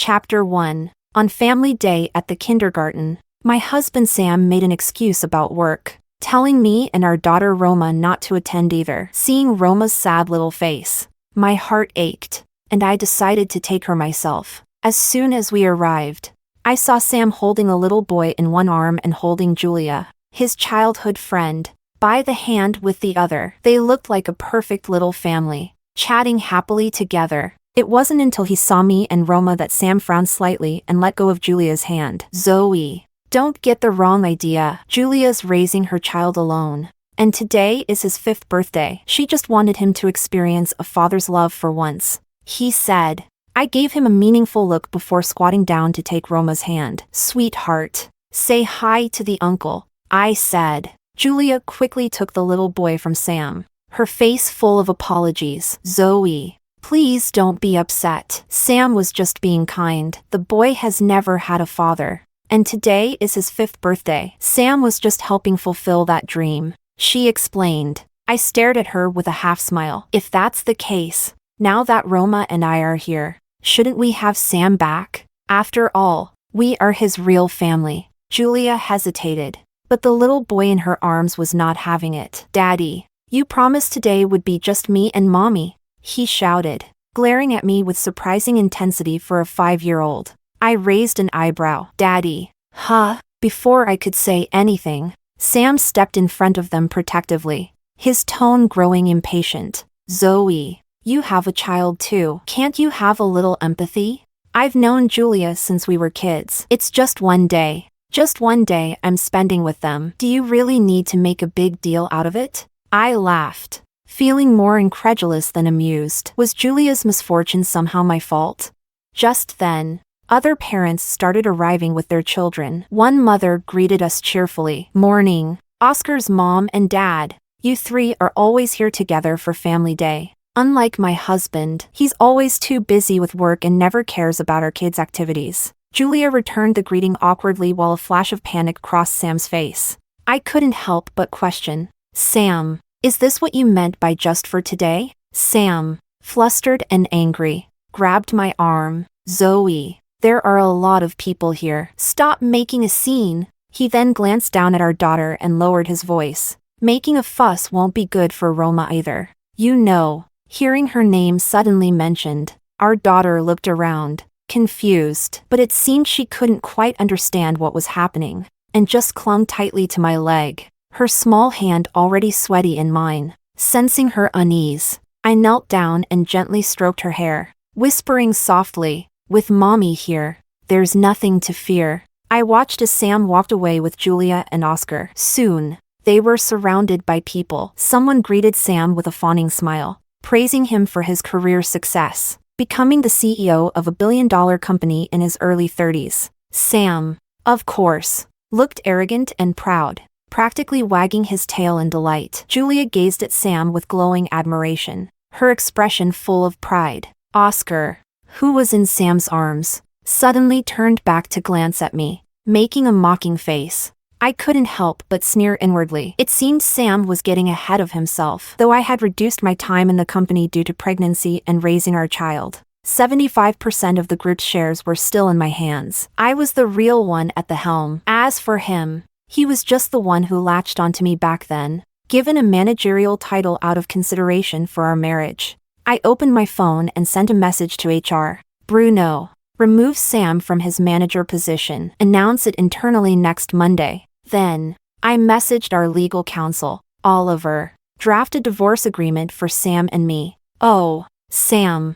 Chapter 1. On family day at the kindergarten, my husband Sam made an excuse about work, telling me and our daughter Roma not to attend either. Seeing Roma's sad little face, my heart ached, and I decided to take her myself. As soon as we arrived, I saw Sam holding a little boy in one arm and holding Julia, his childhood friend, by the hand with the other. They looked like a perfect little family, chatting happily together. It wasn't until he saw me and Roma that Sam frowned slightly and let go of Julia's hand. Zoe, don't get the wrong idea. Julia's raising her child alone, and today is his 5th birthday. She just wanted him to experience a father's love for once, he said. I gave him a meaningful look before squatting down to take Roma's hand. Sweetheart, say hi to the uncle, I said. Julia quickly took the little boy from Sam, her face full of apologies. Zoe, please don't be upset. Sam was just being kind. The boy has never had a father, and today is his 5th birthday. Sam was just helping fulfill that dream, she explained. I stared at her with a half smile. If that's the case, now that Roma and I are here, shouldn't we have Sam back? After all, we are his real family. Julia hesitated, but the little boy in her arms was not having it. Daddy, you promised today would be just me and Mommy, he shouted, glaring at me with surprising intensity for a 5-year-old. I raised an eyebrow. Daddy, huh? Before I could say anything, Sam stepped in front of them protectively, his tone growing impatient. Zoe, you have a child too. Can't you have a little empathy? I've known Julia since we were kids. It's just one day. Just one day I'm spending with them. Do you really need to make a big deal out of it? I laughed, feeling more incredulous than amused. Was Julia's misfortune somehow my fault? Just then, other parents started arriving with their children. One mother greeted us cheerfully. Morning, Oscar's mom and dad. You 3 are always here together for family day. Unlike my husband, he's always too busy with work and never cares about our kids' activities. Julia returned the greeting awkwardly while a flash of panic crossed Sam's face. I couldn't help but question. Sam, is this what you meant by just for today? Sam, flustered and angry, grabbed my arm. Zoe, there are a lot of people here. Stop making a scene. He then glanced down at our daughter and lowered his voice. Making a fuss won't be good for Roma either. You know. Hearing her name suddenly mentioned, our daughter looked around, confused, but it seemed she couldn't quite understand what was happening, and just clung tightly to my leg, her small hand already sweaty in mine. Sensing her unease, I knelt down and gently stroked her hair, whispering softly, with Mommy here, there's nothing to fear. I watched as Sam walked away with Julia and Oscar. Soon, they were surrounded by people. Someone greeted Sam with a fawning smile, praising him for his career success, becoming the CEO of a billion-dollar company in his early 30s. Sam, of course, looked arrogant and proud, practically wagging his tail in delight. Julia gazed at Sam with glowing admiration, her expression full of pride. Oscar, who was in Sam's arms, suddenly turned back to glance at me, making a mocking face. I couldn't help but sneer inwardly. It seemed Sam was getting ahead of himself. Though I had reduced my time in the company due to pregnancy and raising our child, 75% of the group's shares were still in my hands. I was the real one at the helm. As for him, he was just the one who latched onto me back then, given a managerial title out of consideration for our marriage. I opened my phone and sent a message to HR. Bruno, remove Sam from his manager position. Announce it internally next Monday. Then, I messaged our legal counsel, Oliver. Draft a divorce agreement for Sam and me. Oh, Sam,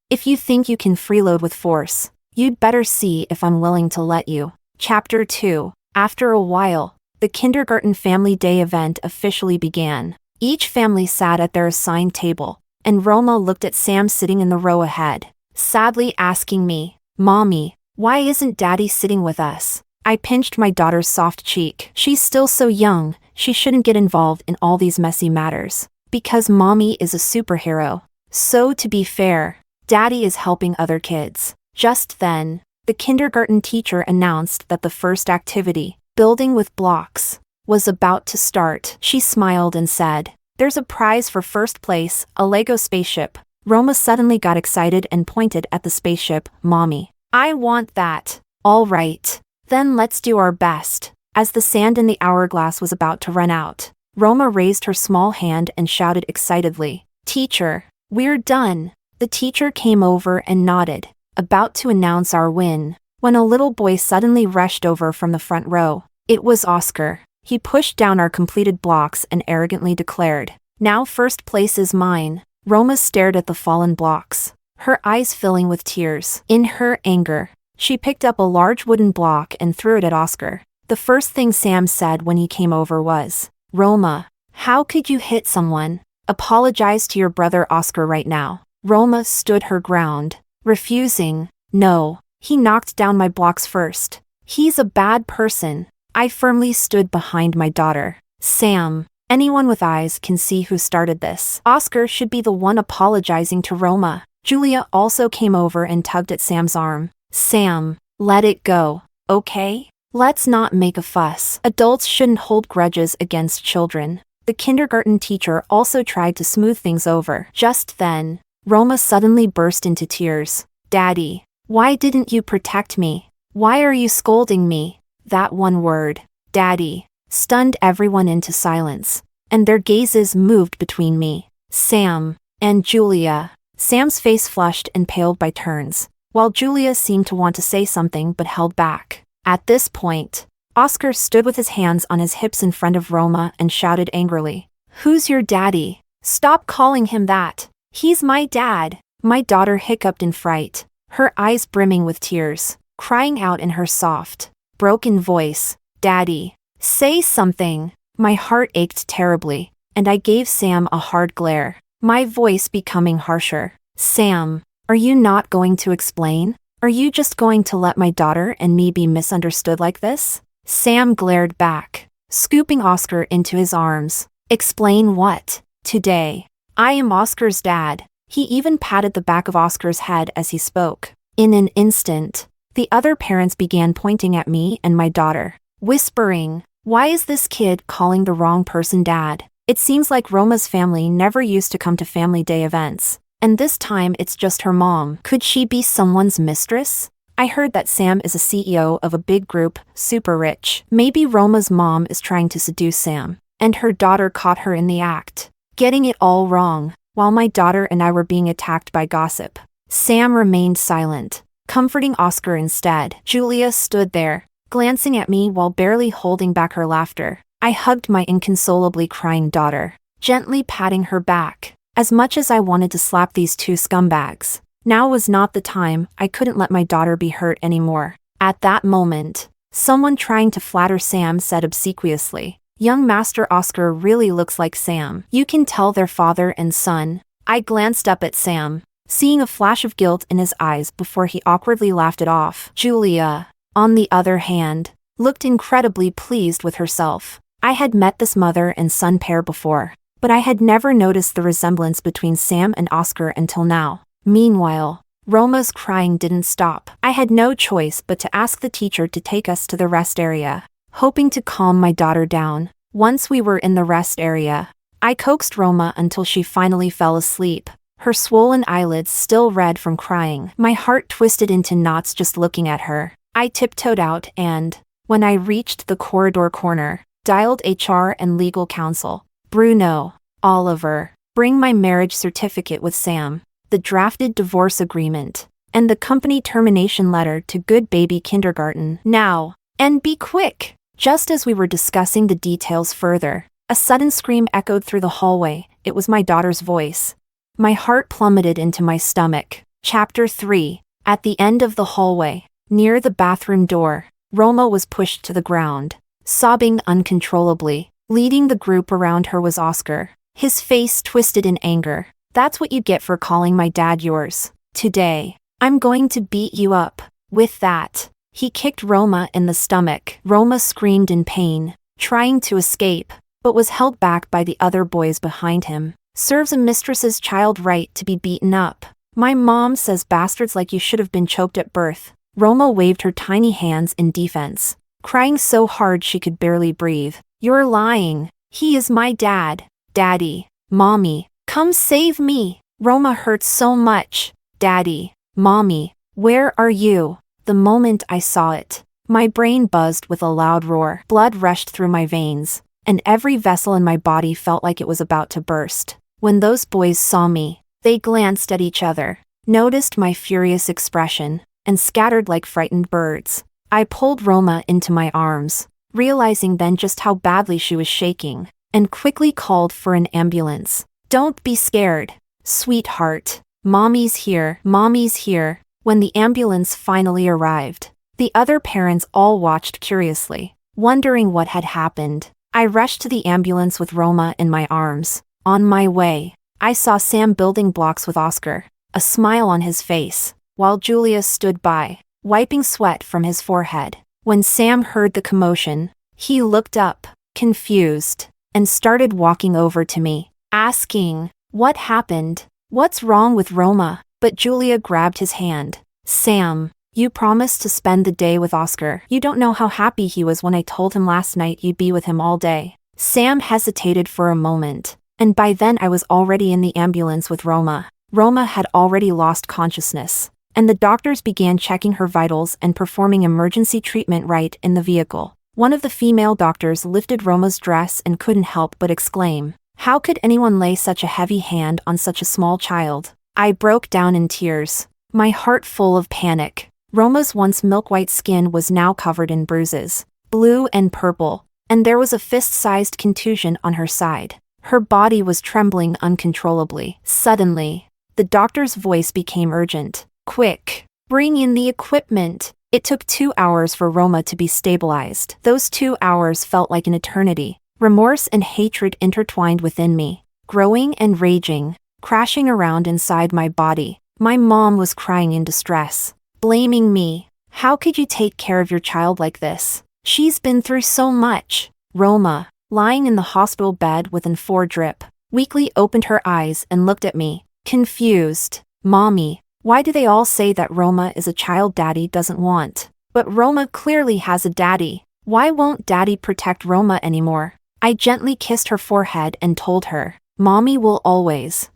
if you think you can freeload with force, you'd better see if I'm willing to let you. Chapter 2. After a while, the kindergarten family day event officially began. Each family sat at their assigned table, and Roma looked at Sam sitting in the row ahead, sadly asking me, Mommy, why isn't Daddy sitting with us? I pinched my daughter's soft cheek. She's still so young, she shouldn't get involved in all these messy matters. Because Mommy is a superhero. So to be fair, Daddy is helping other kids. Just then, the kindergarten teacher announced that the first activity, building with blocks, was about to start. She smiled and said, There's a prize for first place, a Lego spaceship. Roma suddenly got excited and pointed at the spaceship. Mommy, I want that. All right. Then let's do our best. As the sand in the hourglass was about to run out, Roma raised her small hand and shouted excitedly, Teacher, we're done. The teacher came over and nodded, about to announce our win, when a little boy suddenly rushed over from the front row. It was Oscar. He pushed down our completed blocks and arrogantly declared, Now first place is mine. Roma stared at the fallen blocks, her eyes filling with tears. In her anger, she picked up a large wooden block and threw it at Oscar. The first thing Sam said when he came over was, Roma, how could you hit someone? Apologize to your brother Oscar right now. Roma stood her ground, refusing. No, he knocked down my blocks first. He's a bad person. I firmly stood behind my daughter. Sam, anyone with eyes can see who started this. Oscar should be the one apologizing to Roma. Julia also came over and tugged at Sam's arm. Sam, let it go, okay? Let's not make a fuss. Adults shouldn't hold grudges against children. The kindergarten teacher also tried to smooth things over. Just then, Roma suddenly burst into tears. Daddy, why didn't you protect me? Why are you scolding me? That one word, Daddy, stunned everyone into silence, and their gazes moved between me, Sam, and Julia. Sam's face flushed and paled by turns, while Julia seemed to want to say something but held back. At this point, Oscar stood with his hands on his hips in front of Roma and shouted angrily, Who's your daddy? Stop calling him that. He's my dad. My daughter hiccuped in fright, her eyes brimming with tears, crying out in her soft, broken voice, Daddy, say something. My heart ached terribly, and I gave Sam a hard glare, my voice becoming harsher. Sam, are you not going to explain? Are you just going to let my daughter and me be misunderstood like this? Sam glared back, scooping Oscar into his arms. Explain what? Today, I am Oscar's dad. He even patted the back of Oscar's head as he spoke. In an instant, the other parents began pointing at me and my daughter, whispering, Why is this kid calling the wrong person dad? It seems like Roma's family never used to come to family day events, and this time it's just her mom. Could she be someone's mistress? I heard that Sam is a CEO of a big group, super rich. Maybe Roma's mom is trying to seduce Sam, and her daughter caught her in the act, getting it all wrong, while my daughter and I were being attacked by gossip. Sam remained silent, comforting Oscar instead. Julia stood there, glancing at me while barely holding back her laughter. I hugged my inconsolably crying daughter, gently patting her back. As much as I wanted to slap these two scumbags, now was not the time. I couldn't let my daughter be hurt anymore. At that moment, someone trying to flatter Sam said obsequiously, Young Master Oscar really looks like Sam. You can tell they're father and son. I glanced up at Sam, seeing a flash of guilt in his eyes before he awkwardly laughed it off. Julia, on the other hand, looked incredibly pleased with herself. I had met this mother and son pair before, but I had never noticed the resemblance between Sam and Oscar until now. Meanwhile, Roma's crying didn't stop. I had no choice but to ask the teacher to take us to the rest area, hoping to calm my daughter down. Once we were in the rest area, I coaxed Roma until she finally fell asleep, her swollen eyelids still red from crying. My heart twisted into knots just looking at her. I tiptoed out and, when I reached the corridor corner, dialed HR and legal counsel. Bruno, Oliver, bring my marriage certificate with Sam, the drafted divorce agreement, and the company termination letter to Good Baby Kindergarten. Now, and be quick! Just as we were discussing the details further, a sudden scream echoed through the hallway. It was my daughter's voice. My heart plummeted into my stomach. Chapter 3. At the end of the hallway, near the bathroom door, Roma was pushed to the ground, sobbing uncontrollably. Leading the group around her was Oscar, his face twisted in anger. That's what you get for calling my dad yours. Today, I'm going to beat you up. With that, he kicked Roma in the stomach. Roma screamed in pain, trying to escape, but was held back by the other boys behind him. Serves a mistress's child right to be beaten up. My mom says bastards like you should have been choked at birth. Roma waved her tiny hands in defense, crying so hard she could barely breathe. You're lying. He is my dad. Daddy, Mommy, come save me. Roma hurts so much. Daddy, Mommy, where are you? The moment I saw it, my brain buzzed with a loud roar. Blood rushed through my veins, and every vessel in my body felt like it was about to burst. When those boys saw me, they glanced at each other, noticed my furious expression, and scattered like frightened birds. I pulled Roma into my arms, realizing then just how badly she was shaking, and quickly called for an ambulance. Don't be scared, sweetheart. Mommy's here. Mommy's here. When the ambulance finally arrived, the other parents all watched curiously, wondering what had happened. I rushed to the ambulance with Roma in my arms. On my way, I saw Sam building blocks with Oscar, a smile on his face, while Julia stood by, wiping sweat from his forehead. When Sam heard the commotion, he looked up, confused, and started walking over to me, asking, "What happened? What's wrong with Roma?" But Julia grabbed his hand. "Sam, you promised to spend the day with Oscar. You don't know how happy he was when I told him last night you'd be with him all day." Sam hesitated for a moment, and by then I was already in the ambulance with Roma. Roma had already lost consciousness, and the doctors began checking her vitals and performing emergency treatment right in the vehicle. One of the female doctors lifted Roma's dress and couldn't help but exclaim, "How could anyone lay such a heavy hand on such a small child?" I broke down in tears, my heart full of panic. Roma's once milk-white skin was now covered in bruises, blue and purple, and there was a fist-sized contusion on her side. Her body was trembling uncontrollably. Suddenly, the doctor's voice became urgent. "Quick, bring in the equipment." It took 2 hours for Roma to be stabilized. Those 2 hours felt like an eternity. Remorse and hatred intertwined within me, growing and raging, crashing around inside my body. My mom was crying in distress, blaming me. "How could you take care of your child like this? She's been through so much." Roma, lying in the hospital bed with an 4 drip, weakly opened her eyes and looked at me, confused. "Mommy, why do they all say that Roma is a child daddy doesn't want? But Roma clearly has a daddy. Why won't daddy protect Roma anymore?" I gently kissed her forehead and told her, "Mommy will always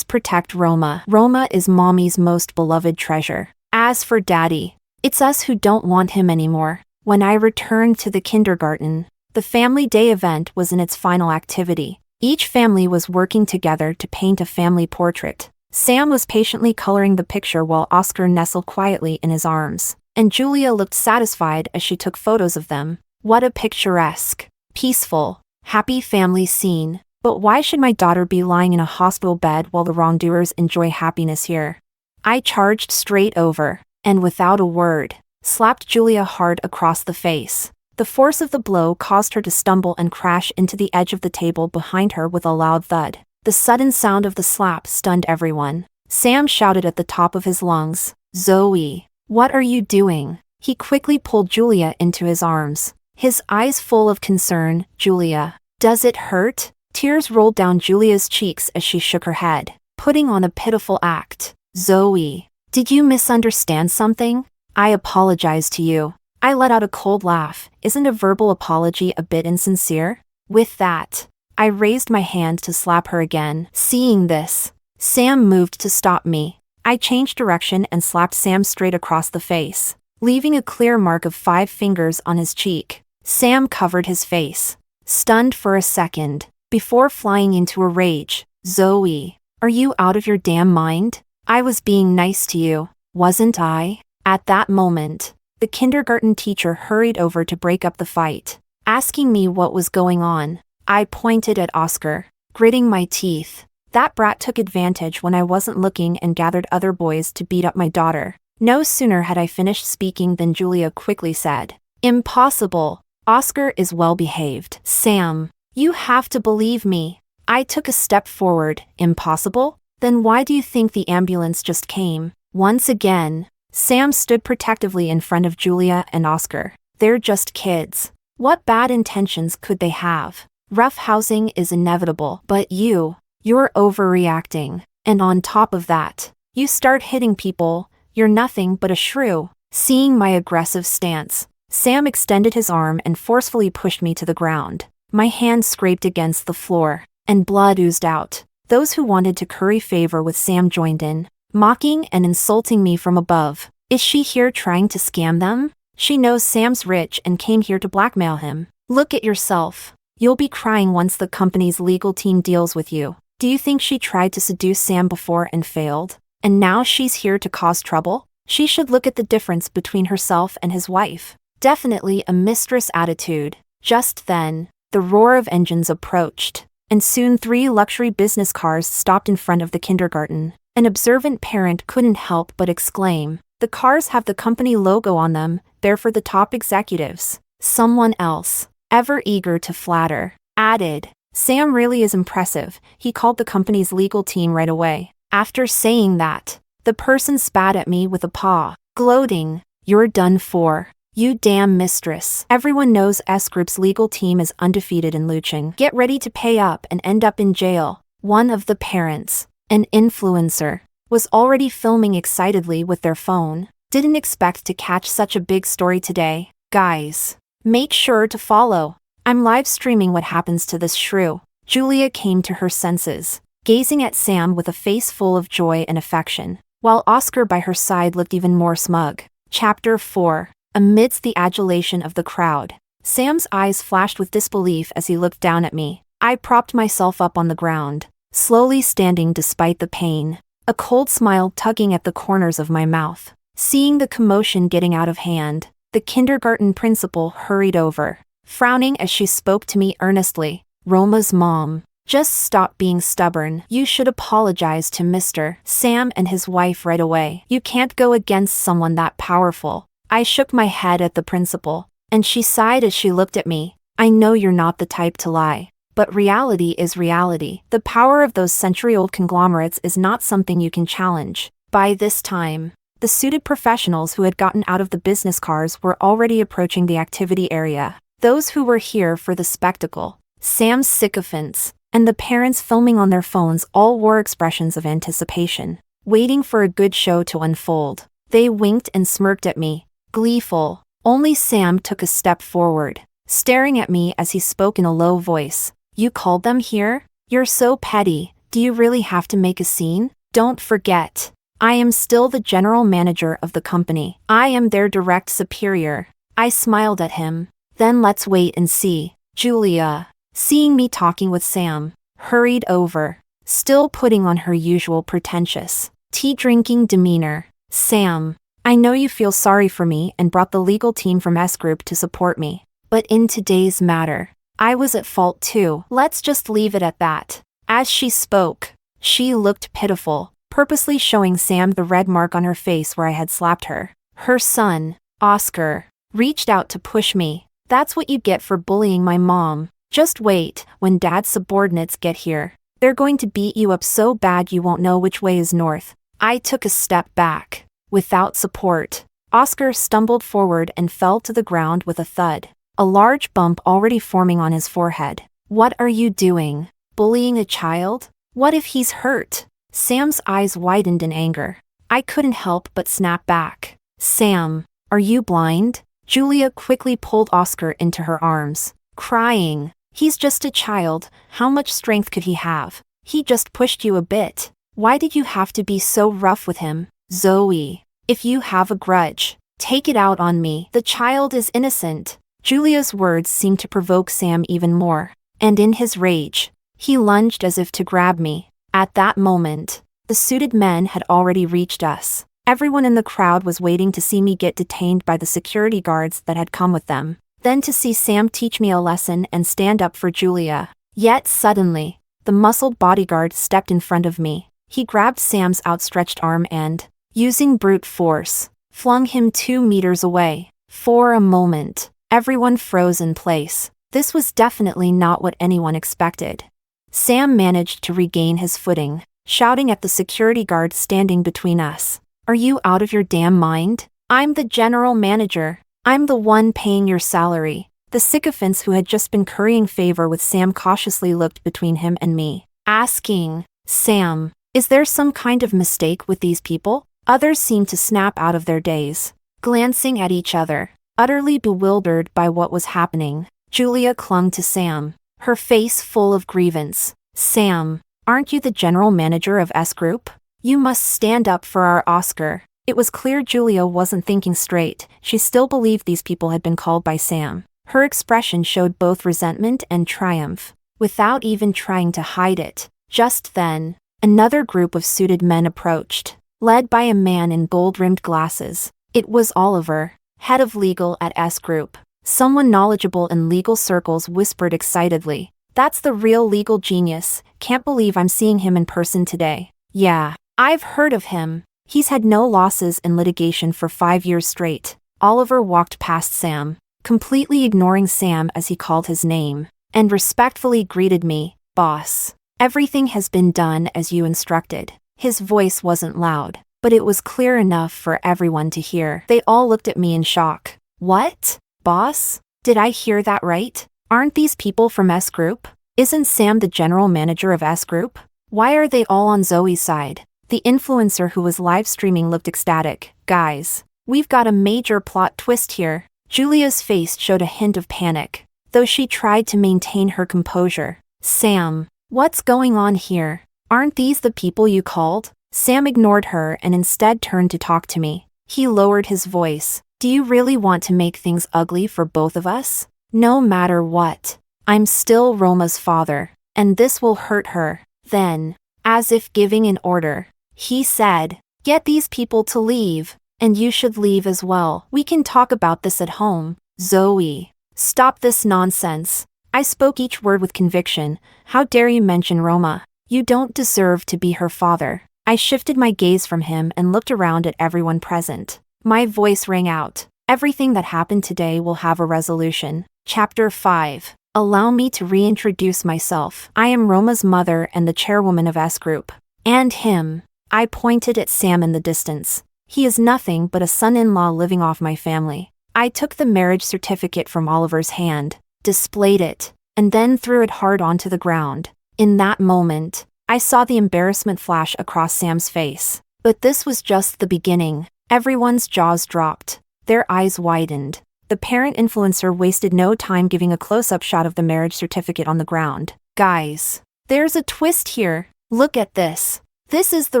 protect Roma. Roma is Mommy's most beloved treasure. As for daddy, it's us who don't want him anymore." When I returned to the kindergarten, the family day event was in its final activity. Each family was working together to paint a family portrait. Sam was patiently coloring the picture while Oscar nestled quietly in his arms, and Julia looked satisfied as she took photos of them. What a picturesque, peaceful, happy family scene. But why should my daughter be lying in a hospital bed while the wrongdoers enjoy happiness here? I charged straight over, and without a word, slapped Julia hard across the face. The force of the blow caused her to stumble and crash into the edge of the table behind her with a loud thud. The sudden sound of the slap stunned everyone. Sam shouted at the top of his lungs, "Zoe, what are you doing?" He quickly pulled Julia into his arms, his eyes full of concern. "Julia, does it hurt?" Tears rolled down Julia's cheeks as she shook her head, putting on a pitiful act. "Zoe, did you misunderstand something? I apologize to you." I let out a cold laugh. Isn't a verbal apology a bit insincere? With that, I raised my hand to slap her again. Seeing this, Sam moved to stop me. I changed direction and slapped Sam straight across the face, leaving a clear mark of 5 fingers on his cheek. Sam covered his face, stunned for a second, before flying into a rage. "Zoe, are you out of your damn mind? I was being nice to you, wasn't I?" At that moment, the kindergarten teacher hurried over to break up the fight, asking me what was going on. I pointed at Oscar, gritting my teeth. That brat took advantage when I wasn't looking and gathered other boys to beat up my daughter. No sooner had I finished speaking than Julia quickly said, "Impossible. Oscar is well behaved." "Sam, you have to believe me." I took a step forward. "Impossible? Then why do you think the ambulance just came?" Once again, Sam stood protectively in front of Julia and Oscar. "They're just kids. What bad intentions could they have? Roughhousing is inevitable, but you're overreacting. And on top of that, you start hitting people. You're nothing but a shrew." Seeing my aggressive stance, Sam extended his arm and forcefully pushed me to the ground. My hand scraped against the floor, and blood oozed out. Those who wanted to curry favor with Sam joined in, mocking and insulting me from above. Is she here trying to scam them? She knows Sam's rich and came here to blackmail him. Look at yourself. You'll be crying once the company's legal team deals with you. Do you think she tried to seduce Sam before and failed? And now she's here to cause trouble? She should look at the difference between herself and his wife. Definitely a mistress attitude. Just then, the roar of engines approached, and soon 3 luxury business cars stopped in front of the kindergarten. An observant parent couldn't help but exclaim, "The cars have the company logo on them, they're for the top executives." Someone else, ever eager to flatter, added, "Sam really is impressive, he called the company's legal team right away." After saying that, the person spat at me with a paw, gloating, "You're done for. You damn mistress." Everyone knows S Group's legal team is undefeated in luching. Get ready to pay up and end up in jail. One of the parents, an influencer, was already filming excitedly with their phone. Didn't expect to catch such a big story today. Guys, make sure to follow. I'm live streaming what happens to this shrew. Julia came to her senses, gazing at Sam with a face full of joy and affection, while Oscar by her side looked even more smug. Chapter 4. Amidst the adulation of the crowd, Sam's eyes flashed with disbelief as he looked down at me. I propped myself up on the ground, slowly standing despite the pain, a cold smile tugging at the corners of my mouth. Seeing the commotion getting out of hand, the kindergarten principal hurried over, frowning as she spoke to me earnestly. "Roma's mom, just stop being stubborn. You should apologize to Mr. Sam and his wife right away. You can't go against someone that powerful." I shook my head at the principal, and she sighed as she looked at me. "I know you're not the type to lie, but reality is reality. The power of those century-old conglomerates is not something you can challenge." By this time, the suited professionals who had gotten out of the business cars were already approaching the activity area. Those who were here for the spectacle, Sam's sycophants, and the parents filming on their phones all wore expressions of anticipation, waiting for a good show to unfold. They winked and smirked at me, gleeful. Only Sam took a step forward, staring at me as he spoke in a low voice. "You called them here? You're so petty. Do you really have to make a scene? Don't forget, I am still the general manager of the company. I am their direct superior." I smiled at him. "Then let's wait and see." Julia, seeing me talking with Sam, hurried over, still putting on her usual pretentious, tea-drinking demeanor. "Sam, I know you feel sorry for me and brought the legal team from S Group to support me. But in today's matter, I was at fault too. Let's just leave it at that." As she spoke, she looked pitiful, purposely showing Sam the red mark on her face where I had slapped her. Her son, Oscar, reached out to push me. "That's what you get for bullying my mom. Just wait, when Dad's subordinates get here, they're going to beat you up so bad you won't know which way is north." I took a step back. Without support, Oscar stumbled forward and fell to the ground with a thud, a large bump already forming on his forehead. "What are you doing? Bullying a child? What if he's hurt?" Sam's eyes widened in anger. I couldn't help but snap back. "Sam, are you blind?" Julia quickly pulled Oscar into her arms, crying, "He's just a child, how much strength could he have? He just pushed you a bit. Why did you have to be so rough with him? Zoe, if you have a grudge, take it out on me. The child is innocent." Julia's words seemed to provoke Sam even more, and in his rage, he lunged as if to grab me. At that moment, the suited men had already reached us. Everyone in the crowd was waiting to see me get detained by the security guards that had come with them, then to see Sam teach me a lesson and stand up for Julia. Yet suddenly, the muscled bodyguard stepped in front of me. He grabbed Sam's outstretched arm and, using brute force, flung him 2 meters away. For a moment, everyone froze in place. This was definitely not what anyone expected. Sam managed to regain his footing, shouting at the security guard standing between us. "Are you out of your damn mind? I'm the general manager. I'm the one paying your salary." The sycophants who had just been currying favor with Sam cautiously looked between him and me, asking, "Sam, is there some kind of mistake with these people?" Others seemed to snap out of their daze, glancing at each other, utterly bewildered by what was happening. Julia clung to Sam, her face full of grievance. "Sam, Aren't you the general manager of S Group? You must stand up for our Oscar. It was clear Julia wasn't thinking straight. She still believed these people had been called by Sam. Her expression showed both resentment and triumph, without even trying to hide it. Just then, another group of suited men approached, led by a man in gold-rimmed glasses. It was Oliver, head of legal at S Group. Someone knowledgeable in legal circles whispered excitedly, "That's the real legal genius. Can't believe I'm seeing him in person today." "Yeah, I've heard of him. He's had no losses in litigation for 5 years straight." Oliver walked past Sam, completely ignoring Sam as he called his name, and respectfully greeted me, "Boss. Everything has been done as you instructed." His voice wasn't loud, but it was clear enough for everyone to hear. They all looked at me in shock. "What? Boss? Did I hear that right? Aren't these people from S Group? Isn't Sam the general manager of S Group? Why are they all on Zoe's side?" The influencer who was live streaming looked ecstatic. "Guys, we've got a major plot twist here." Julia's face showed a hint of panic, though she tried to maintain her composure. "Sam, what's going on here? Aren't these the people you called?" Sam ignored her and instead turned to talk to me. He lowered his voice. "Do you really want to make things ugly for both of us? No matter what, I'm still Roma's father, and this will hurt her." Then, as if giving an order, he said, "Get these people to leave, and you should leave as well. We can talk about this at home." "Zoe, stop this nonsense." I spoke each word with conviction. "How dare you mention Roma? You don't deserve to be her father." I shifted my gaze from him and looked around at everyone present. My voice rang out. "Everything that happened today will have a resolution." Chapter 5. Allow me to reintroduce myself. I am Roma's mother and the chairwoman of S Group. And him. I pointed at Sam in the distance. He is nothing but a son-in-law living off my family. I took the marriage certificate from Oliver's hand, displayed it, and then threw it hard onto the ground. In that moment, I saw the embarrassment flash across Sam's face. But this was just the beginning. Everyone's jaws dropped. Their eyes widened. The parent influencer wasted no time giving a close-up shot of the marriage certificate on the ground. "Guys, there's a twist here. Look at this. This is the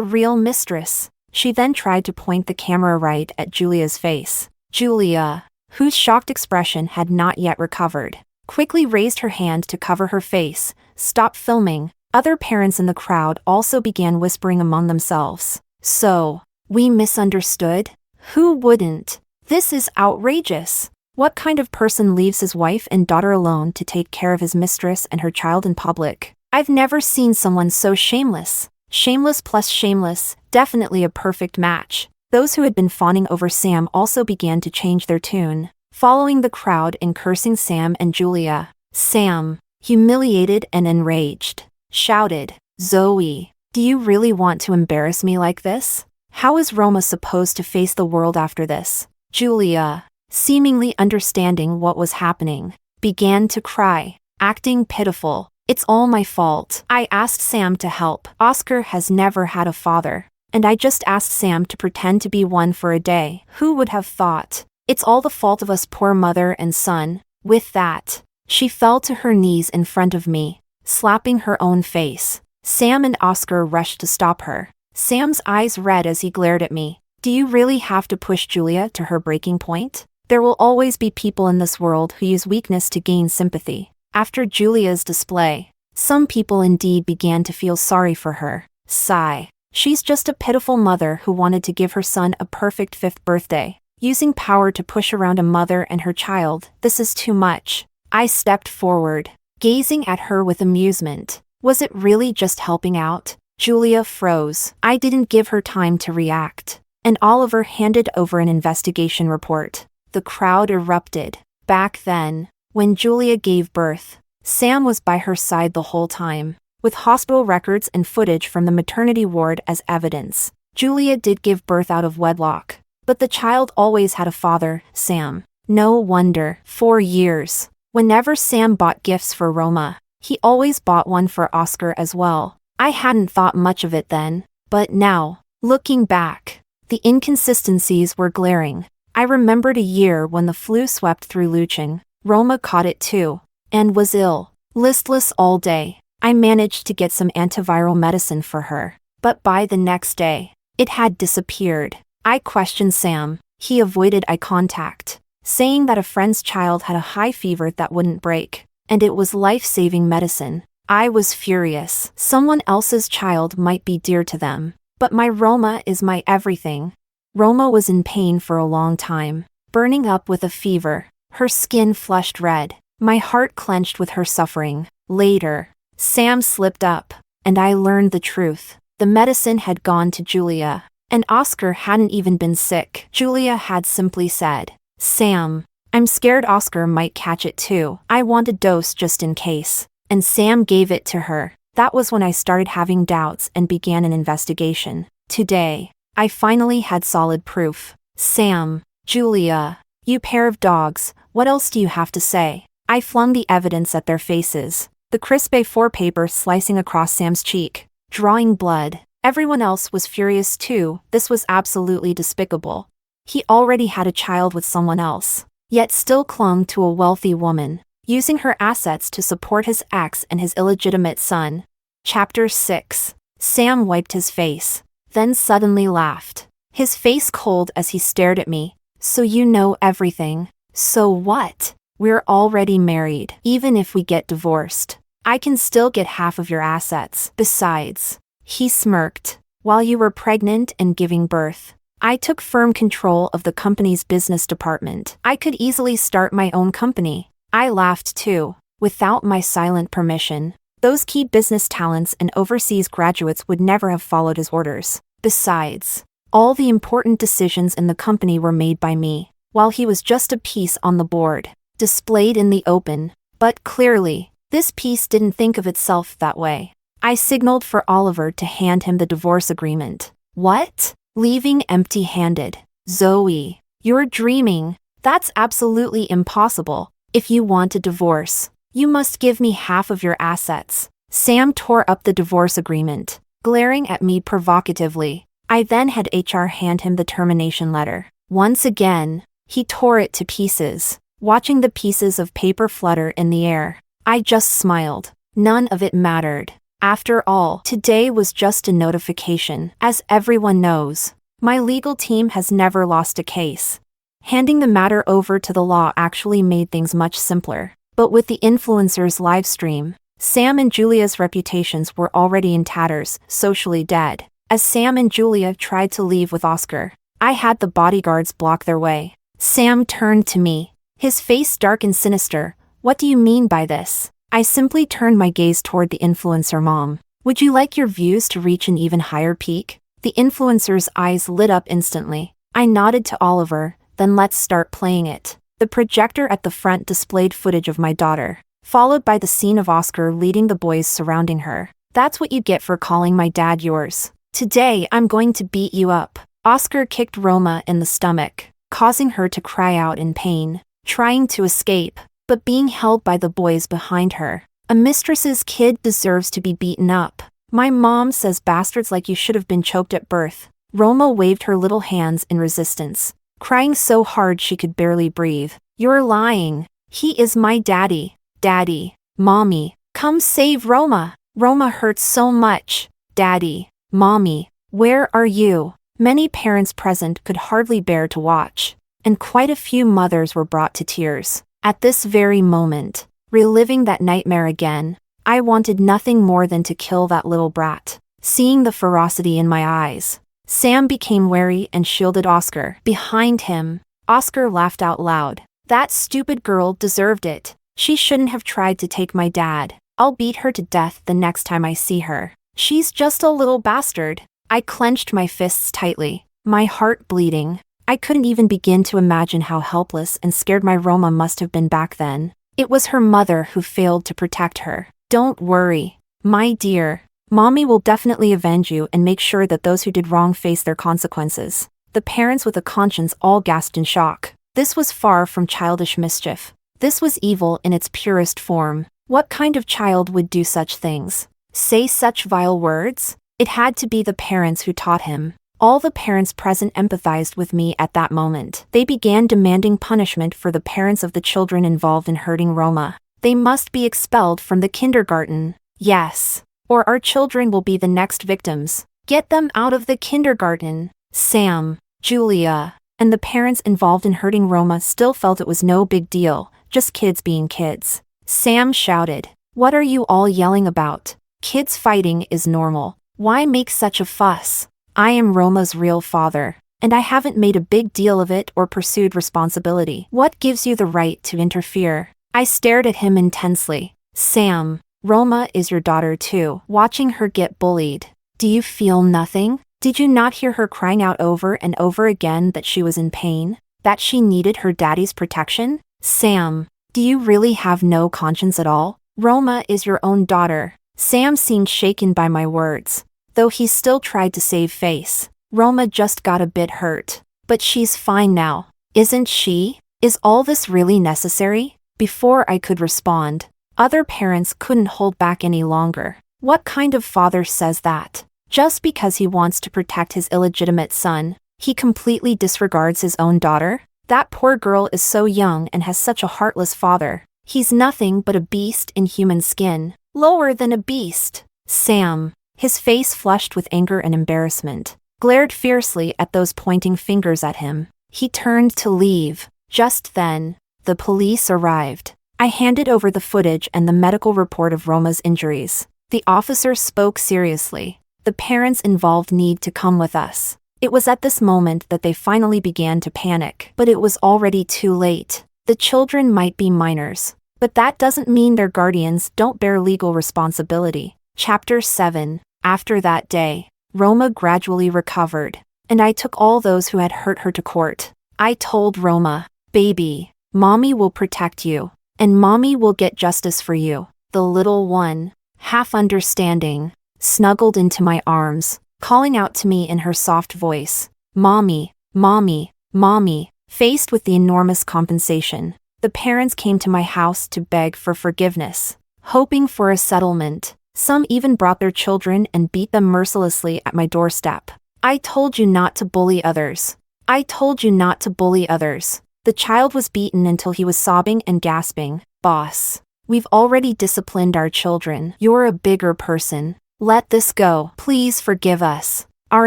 real mistress." She then tried to point the camera right at Julia's face. Julia, whose shocked expression had not yet recovered, quickly raised her hand to cover her face. "Stop filming." Other parents in the crowd also began whispering among themselves. "So, we misunderstood? Who wouldn't? This is outrageous. What kind of person leaves his wife and daughter alone to take care of his mistress and her child in public? I've never seen someone so shameless." Shameless plus shameless, definitely a perfect match. Those who had been fawning over Sam also began to change their tune, following the crowd and cursing Sam and Julia. Sam, humiliated and enraged, shouted, "Zoe, do you really want to embarrass me like this? How is Roma supposed to face the world after this?" Julia, seemingly understanding what was happening, began to cry, acting pitiful. "It's all my fault. I asked Sam to help. Oscar has never had a father, and I just asked Sam to pretend to be one for a day. Who would have thought? It's all the fault of us poor mother and son." With that, she fell to her knees in front of me, slapping her own face. Sam and Oscar rushed to stop her. Sam's eyes red as he glared at me. "Do you really have to push Julia to her breaking point? There will always be people in this world who use weakness to gain sympathy." After Julia's display, some people indeed began to feel sorry for her. Sigh. She's just a pitiful mother who wanted to give her son a perfect 5th birthday. Using power to push around a mother and her child, this is too much. I stepped forward, gazing at her with amusement. Was it really just helping out? Julia froze. I didn't give her time to react, and Oliver handed over an investigation report. The crowd erupted. Back then, when Julia gave birth, Sam was by her side the whole time, with hospital records and footage from the maternity ward as evidence. Julia did give birth out of wedlock, but the child always had a father, Sam. No wonder. For years, whenever Sam bought gifts for Roma, he always bought one for Oscar as well. I hadn't thought much of it then, but now, looking back, the inconsistencies were glaring. I remembered a year when the flu swept through Lucheng. Roma caught it too, and was ill, listless all day. I managed to get some antiviral medicine for her, but by the next day, it had disappeared. I questioned Sam. He avoided eye contact, saying that a friend's child had a high fever that wouldn't break, and it was life-saving medicine. I was furious. Someone else's child might be dear to them, but my Roma is my everything. Roma was in pain for a long time, burning up with a fever, her skin flushed red. My heart clenched with her suffering. Later, Sam slipped up, and I learned the truth. The medicine had gone to Julia, and Oscar hadn't even been sick. Julia had simply said, "Sam, I'm scared Oscar might catch it too. I want a dose just in case." And Sam gave it to her. That was when I started having doubts and began an investigation. Today, I finally had solid proof. Sam, Julia, you pair of dogs, what else do you have to say? I flung the evidence at their faces, the crisp A4 paper slicing across Sam's cheek, drawing blood. Everyone else was furious too. This was absolutely despicable. He already had a child with someone else, yet still clung to a wealthy woman, using her assets to support his ex and his illegitimate son. Chapter 6. Sam wiped his face, then suddenly laughed, his face cold as he stared at me. "So you know everything." "So what? We're already married. Even if we get divorced, I can still get half of your assets. Besides," he smirked, "while you were pregnant and giving birth, I took firm control of the company's business department. I could easily start my own company." I laughed too. Without my silent permission, those key business talents and overseas graduates would never have followed his orders. Besides, all the important decisions in the company were made by me, while he was just a piece on the board, displayed in the open. But clearly, this piece didn't think of itself that way. I signaled for Oliver to hand him the divorce agreement. "What? Leaving empty-handed? Zoe, you're dreaming. That's absolutely impossible. If you want a divorce, you must give me half of your assets." Sam tore up the divorce agreement, glaring at me provocatively. I then had HR hand him the termination letter. Once again, he tore it to pieces, watching the pieces of paper flutter in the air. I just smiled. None of it mattered. After all, today was just a notification. As everyone knows, my legal team has never lost a case. Handing the matter over to the law actually made things much simpler. But with the influencer's live stream, Sam and Julia's reputations were already in tatters, socially dead. As Sam and Julia tried to leave with Oscar, I had the bodyguards block their way. Sam turned to me, his face dark and sinister. "What do you mean by this?" I simply turned my gaze toward the influencer mom. "Would you like your views to reach an even higher peak?" The influencer's eyes lit up instantly. I nodded to Oliver. "Then let's start playing it." The projector at the front displayed footage of my daughter, followed by the scene of Oscar leading the boys surrounding her. "That's what you get for calling my dad yours. Today I'm going to beat you up." Oscar kicked Roma in the stomach, causing her to cry out in pain, trying to escape, but being held by the boys behind her. "A mistress's kid deserves to be beaten up. My mom says bastards like you should have been choked at birth." Roma waved her little hands in resistance, crying so hard she could barely breathe. "You're lying. He is my daddy. Daddy. Mommy, come save Roma. Roma hurts so much. Daddy. Mommy, where are you?" Many parents present could hardly bear to watch, and quite a few mothers were brought to tears. At this very moment, reliving that nightmare again, I wanted nothing more than to kill that little brat. Seeing the ferocity in my eyes, Sam became wary and shielded Oscar. Behind him, Oscar laughed out loud. "That stupid girl deserved it. She shouldn't have tried to take my dad. I'll beat her to death the next time I see her. She's just a little bastard." I clenched my fists tightly, my heart bleeding. I couldn't even begin to imagine how helpless and scared my Roma must have been back then. It was her mother who failed to protect her. "Don't worry, my dear. Mommy will definitely avenge you and make sure that those who did wrong face their consequences." The parents with a conscience all gasped in shock. This was far from childish mischief. This was evil in its purest form. What kind of child would do such things? Say such vile words? It had to be the parents who taught him. All the parents present empathized with me at that moment. They began demanding punishment for the parents of the children involved in hurting Roma. They must be expelled from the kindergarten. Yes. Or our children will be the next victims. Get them out of the kindergarten. Sam, Julia, and the parents involved in hurting Roma still felt it was no big deal, just kids being kids. Sam shouted, "What are you all yelling about? Kids fighting is normal. Why make such a fuss? I am Roma's real father, and I haven't made a big deal of it or pursued responsibility. What gives you the right to interfere?" I stared at him intensely. Sam, Roma is your daughter too. Watching her get bullied. Do you feel nothing? Did you not hear her crying out over and over again that she was in pain? That she needed her daddy's protection? Sam, do you really have no conscience at all? Roma is your own daughter. Sam seemed shaken by my words, though he still tried to save face. Roma just got a bit hurt. But she's fine now, isn't she? Is all this really necessary? Before I could respond, other parents couldn't hold back any longer. What kind of father says that? Just because he wants to protect his illegitimate son, he completely disregards his own daughter? That poor girl is so young and has such a heartless father. He's nothing but a beast in human skin. Lower than a beast. Sam, his face flushed with anger and embarrassment, glared fiercely at those pointing fingers at him. He turned to leave. Just then, the police arrived. I handed over the footage and the medical report of Roma's injuries. The officer spoke seriously. The parents involved need to come with us. It was at this moment that they finally began to panic. But it was already too late. The children might be minors, but that doesn't mean their guardians don't bear legal responsibility. Chapter 7. After that day, Roma gradually recovered, and I took all those who had hurt her to court. I told Roma, "Baby, mommy will protect you, and mommy will get justice for you." The little one, half understanding, snuggled into my arms, calling out to me in her soft voice, "Mommy, mommy, mommy." Faced with the enormous compensation, the parents came to my house to beg for forgiveness, hoping for a settlement. Some even brought their children and beat them mercilessly at my doorstep. I told you not to bully others. I told you not to bully others. The child was beaten until he was sobbing and gasping. "Boss, we've already disciplined our children. You're a bigger person. Let this go. Please forgive us. Our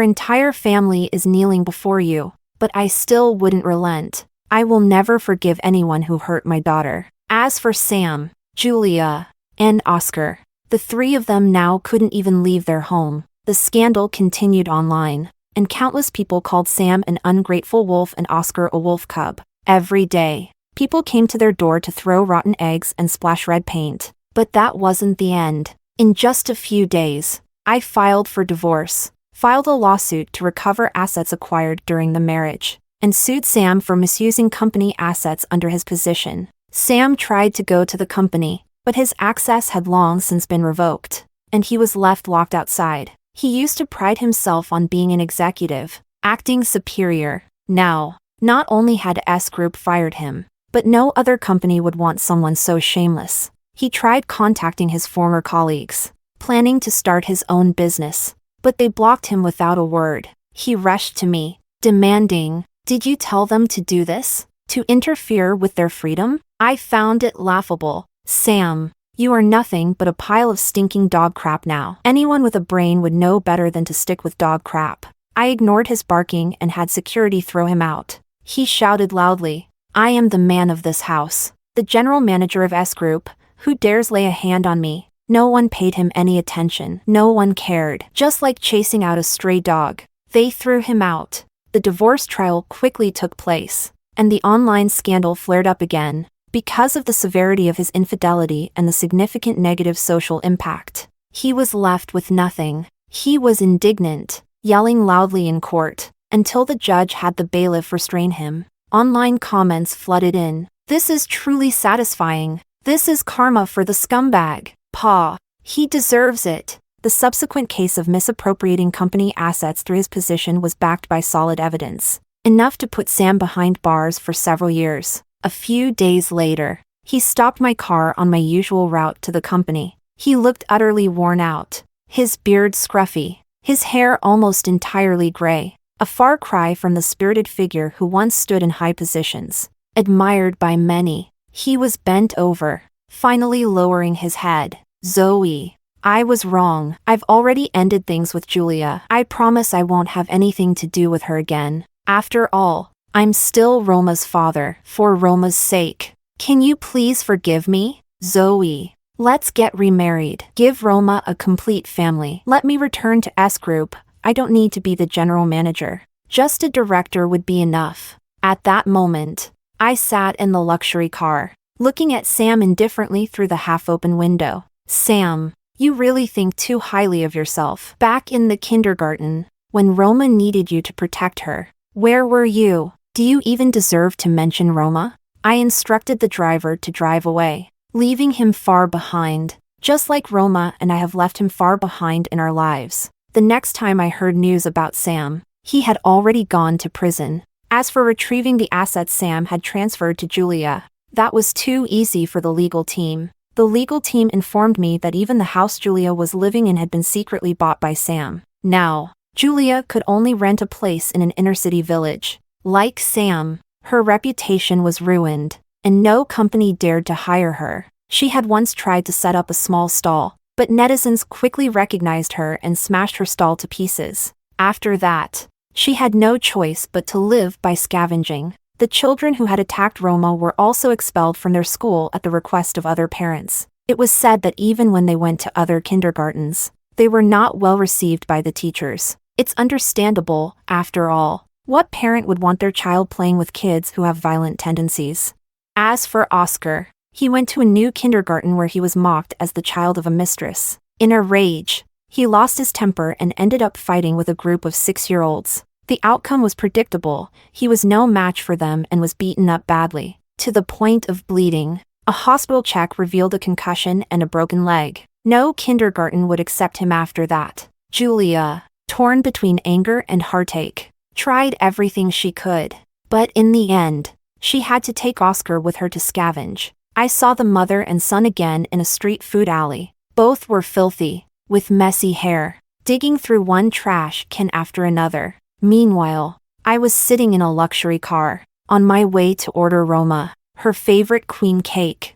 entire family is kneeling before you." But I still wouldn't relent. I will never forgive anyone who hurt my daughter. As for Sam, Julia, and Oscar, the three of them now couldn't even leave their home. The scandal continued online, and countless people called Sam an ungrateful wolf and Oscar a wolf cub. Every day, people came to their door to throw rotten eggs and splash red paint. But that wasn't the end. In just a few days, I filed for divorce, filed a lawsuit to recover assets acquired during the marriage, and sued Sam for misusing company assets under his position. Sam tried to go to the company, but his access had long since been revoked, and he was left locked outside. He used to pride himself on being an executive, acting superior. Now, not only had S Group fired him, but no other company would want someone so shameless. He tried contacting his former colleagues, planning to start his own business, but they blocked him without a word. He rushed to me, demanding, "Did you tell them to do this? To interfere with their freedom?" I found it laughable. "Sam, you are nothing but a pile of stinking dog crap now. Anyone with a brain would know better than to stick with dog crap." I ignored his barking and had security throw him out. He shouted loudly, "I am the man of this house, the general manager of S Group. Who dares lay a hand on me?" No one paid him any attention. No one cared. Just like chasing out a stray dog, they threw him out. The divorce trial quickly took place, and the online scandal flared up again. Because of the severity of his infidelity and the significant negative social impact, he was left with nothing. He was indignant, yelling loudly in court, until the judge had the bailiff restrain him. Online comments flooded in. "This is truly satisfying. This is karma for the scumbag. Pa, he deserves it." The subsequent case of misappropriating company assets through his position was backed by solid evidence, enough to put Sam behind bars for several years. A few days later, he stopped my car on my usual route to the company. He looked utterly worn out, his beard scruffy, his hair almost entirely gray, a far cry from the spirited figure who once stood in high positions, admired by many. He was bent over, finally lowering his head. "Zoe," I was wrong. I've already ended things with Julia. I promise I won't have anything to do with her again. After all, I'm still Roma's father, for Roma's sake. Can you please forgive me? Zoe. Let's get remarried. Give Roma a complete family. Let me return to S Group. I don't need to be the general manager. Just a director would be enough. At that moment, I sat in the luxury car, looking at Sam indifferently through the half-open window. Sam, you really think too highly of yourself. Back in the kindergarten, when Roma needed you to protect her, where were you? Do you even deserve to mention Roma? I instructed the driver to drive away, leaving him far behind, just like Roma and I have left him far behind in our lives. The next time I heard news about Sam, he had already gone to prison. As for retrieving the assets Sam had transferred to Julia, that was too easy for the legal team. The legal team informed me that even the house Julia was living in had been secretly bought by Sam. Now, Julia could only rent a place in an inner-city village. Like Sam, her reputation was ruined, and no company dared to hire her. She had once tried to set up a small stall, but netizens quickly recognized her and smashed her stall to pieces. After that, she had no choice but to live by scavenging. The children who had attacked Roma were also expelled from their school at the request of other parents. It was said that even when they went to other kindergartens, they were not well received by the teachers. It's understandable, after all. What parent would want their child playing with kids who have violent tendencies? As for Oscar, he went to a new kindergarten where he was mocked as the child of a mistress. In a rage, he lost his temper and ended up fighting with a group of 6-year-olds. The outcome was predictable. He was no match for them and was beaten up badly, to the point of bleeding. A hospital check revealed a concussion and a broken leg. No kindergarten would accept him after that. Julia, torn between anger and heartache, tried everything she could. But in the end, she had to take Oscar with her to scavenge. I saw the mother and son again in a street food alley. Both were filthy, with messy hair, digging through one trash can after another. Meanwhile, I was sitting in a luxury car, on my way to order Roma, her favorite queen cake.